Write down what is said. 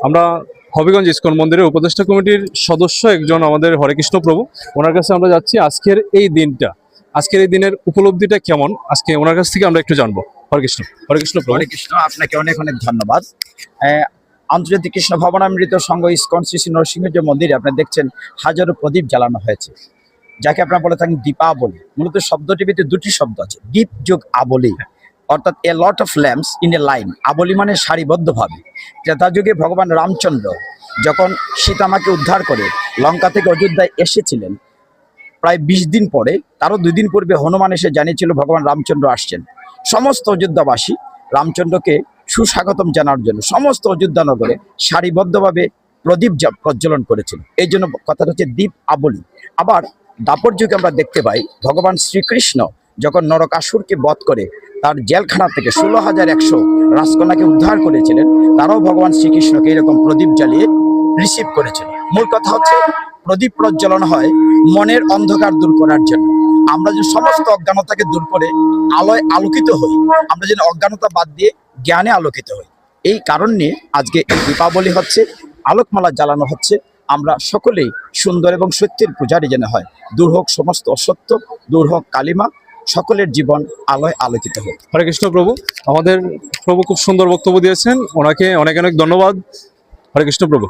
আমরা হবিগঞ্জ ইসকন মন্দিরের উপদেষ্টা কমিটির সদস্য একজন আমাদের হরেকৃষ্ণ প্রভু, ওনার কাছে আমরা যাচ্ছি আজকের এই দিনের উপলব্ধিটা কেমন, আজকে ওনার কাছ থেকে আমরা একটু জানবো। হরেকৃষ্ণ প্রভু। হরে কৃষ্ণ, আপনাকে অনেক অনেক ধন্যবাদ। আন্তর্জাতিক কৃষ্ণ ভবনামৃত সংঘ ইসকন শ্রী শ্রী নরসিংহ যে মন্দিরে আপনারা দেখছেন হাজারো প্রদীপ জ্বালানো হয়েছে, যাকে আপনারা বলে থাকেন দীপাবলি। মূলত শব্দটির ভিতরে দুটি শব্দ আছে, দীপ যোগ আবলি, অর্থাৎ a lot of lamps in a line. আবলি মানে সারিবদ্ধভাবে। ত্রেতা যুগে ভগবান রামচন্দ্র যখন সীতামাকে উদ্ধার করে লঙ্কা থেকে অযোধ্যায় এসেছিলেন, প্রায় 20 দিন পরে, তারও 2 দিন পূর্বে হনুমান এসে জানিয়েছিল ভগবান রামচন্দ্র আসছেন। সমস্ত অযোধ্যাবাসী রামচন্দ্রকে সুস্বাগতম জানার জন্য সমস্ত অযোধ্যা নগরে সারিবদ্ধভাবে প্রদীপ প্রজ্বলন করেছিল। এই জন্য কথাটা হচ্ছে দীপ আবলি। আবার দাপর যুগে আমরা দেখতে পাই ভগবান শ্রীকৃষ্ণ যখন নরকাসুরকে বধ করে তার জেলখানা থেকে 16,100 রাজকন্যাকে উদ্ধার করেছিলেন, তারাও ভগবান শ্রীকৃষ্ণকে এরকম প্রদীপ জ্বালিয়ে রিসিভ করেছিল। মূল কথা হচ্ছে প্রদীপ প্রজ্বলন হয় মনের অন্ধকার দূর করার জন্য। আমরা যে সমস্ত অজ্ঞানতাকে দূর করে আলোয় আলোকিত হই, আমরা যেন অজ্ঞানতা বাদ দিয়ে জ্ঞানে আলোকিত হই। এই কারণ নিয়ে আজকে দীপাবলি হচ্ছে, আলোকমালা জ্বালানো হচ্ছে। আমরা সকলেই সুন্দর এবং সত্যের পূজারি যেন হয়। দূর হোক সমস্ত অসত্য, দূর হোক কালিমা, সকলের জীবন আলোয় আলোকিত হোক। হরেকৃষ্ণ প্রভু, আমাদের প্রভু খুব সুন্দর বক্তব্য দিয়েছেন, ওনাকে অনেক অনেক ধন্যবাদ। হরেকৃষ্ণ প্রভু।